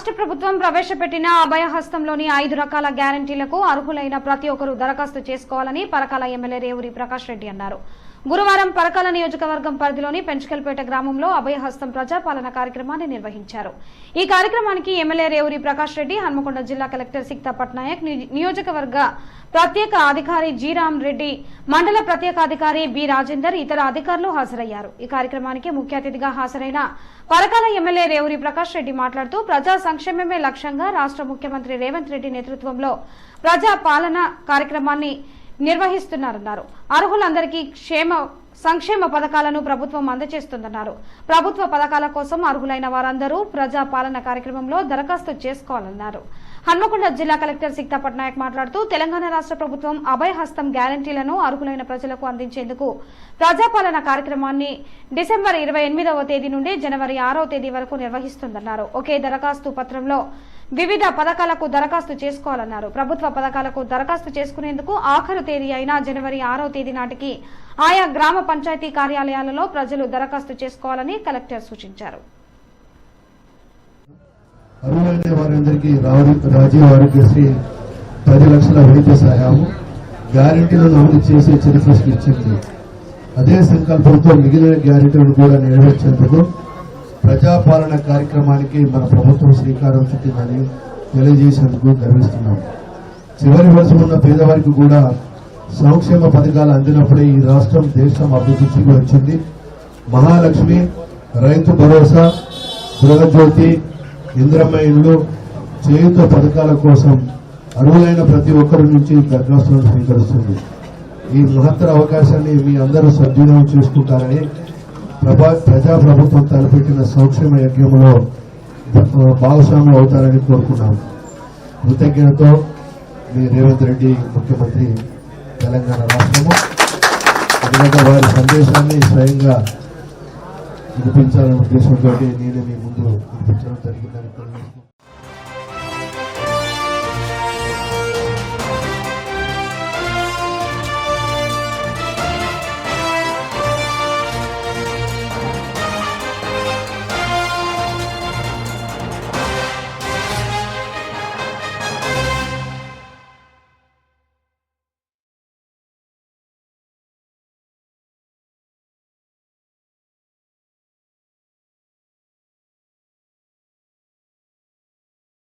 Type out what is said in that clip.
రాష్ట్ర ప్రభుత్వం ప్రవేశపెట్టిన అభయహస్తంలోని 5 రకాల గ్యారంటీలకు అర్హులైన ప్రతి ఒక్కరూ దరఖాస్తు చేసుకోవాలని పరకాల ఎమ్మెల్యే రేవూరి ప్రకాష్ రెడ్డి అన్నారు. గురువారం పరకాల నియోజకవర్గం పరిధిలోని పెంచకల్పేట గ్రామంలో అభయహస్తం ప్రజాపాలన కార్యక్రమాన్ని నిర్వహించారు. ఈ కార్యక్రమానికి ఎమ్మెల్యే రేవూరి ప్రకాష్ రెడ్డి, హన్మకొండ జిల్లా కలెక్టర్ సిక్తా పట్నాయక్, నియోజకవర్గ ప్రత్యేక అధికారి జీరామ్ రెడ్డి, మండల ప్రత్యేక అధికారి బి రాజేందర్, ఇతర అధికారులు హాజరయ్యారు. ఈ కార్యక్రమానికి ముఖ్య అతిథిగా హాజరైన పరకాల ఎమ్మెల్యే రేవూరి ప్రకాష్ రెడ్డి మాట్లాడుతూ ప్రజా సంక్షేమమే లక్ష్యంగా రాష్ట్ర ముఖ్యమంత్రి రేవంత్ రెడ్డి నేతృత్వంలో ప్రజా పాలన కార్యక్రమాన్ని నిర్వహిస్తున్నారన్నారు. అర్హులందరికీ సంక్షేమ పథకాలను ప్రభుత్వం అందజేస్తుందన్నారు. ప్రభుత్వ పథకాల కోసం అర్హులైన వారందరూ ప్రజా పాలన కార్యక్రమంలో దరఖాస్తు చేసుకోవాలన్నారు. హన్మకొండ జిల్లా కలెక్టర్ సిక్తా పట్నాయక్ మాట్లాడుతూ తెలంగాణ రాష్ట్ర ప్రభుత్వం అభయహస్తం గ్యారంటీలను అర్హులైన ప్రజలకు అందించేందుకు ప్రజాపాలన కార్యక్రమాన్ని డిసెంబర్ 28వ తేదీ నుండి జనవరి 6వ తేదీ వరకు నిర్వహిస్తుందన్నారు. ఒకే దరఖాస్తు పత్రంలో వివిధ పథకాలకు దరఖాస్తు చేసుకోవాలన్నారు. ప్రభుత్వ పథకాలకు దరఖాస్తు చేసుకునేందుకు ఆఖరు తేదీ అయిన జనవరి 6వ తేదీ నాటికి ఆయా గ్రామ పంచాయతీ కార్యాలయాలలో ప్రజలు దరఖాస్తు చేసుకోవాలని కలెక్టర్ సూచించారు. అర్హులైన వారందరికీ రాజీవ్ ఆరోగ్యశ్రీ 10 లక్షల వైద్య సహాయం గ్యారెంటీలను అమలు చేసే చరిత్ర సృష్టించింది. అదే సంకల్పంతో మిగిలిన గ్యారెంటీలను కూడా నెరవేర్చేందుకు ప్రజాపాలన కార్యక్రమానికి మన ప్రభుత్వం శ్రీకారం చుట్టిందని తెలియజేసేందుకు గర్విస్తున్నాం. చివరి వరుస ఉన్న పేదవారికి కూడా సంక్షేమ పథకాలు అందినప్పుడే ఈ రాష్ట్రం దేశం అభివృద్ధికి వచ్చింది. మహాలక్ష్మి, రైతు భరోసా, గృహజ్యోతి, ఇంద్రమ్మ ఇళ్లు, చేయుత పథకాల కోసం అర్హులైన ప్రతి ఒక్కరి నుంచి దరఖాస్తులను స్వీకరిస్తుంది. ఈ మహత్తర అవకాశాన్ని మీ అందరూ సద్వినియోగం చేసుకుంటారని ప్రజాప్రభుత్వం తలపెట్టిన సంక్షేమ యజ్ఞంలో భాగస్వామ్యం అవుతారని కోరుకున్నాం. కృతజ్ఞతతో మీ రేవంత్ రెడ్డి ముఖ్యమంత్రి తెలంగాణ రాష్ట్రము. ఎందుకంటే వారి సందేశాన్ని స్వయంగా వినిపించాలనే ఉద్దేశంతో నేను మీ ముందు వినిపించడం జరిగిందని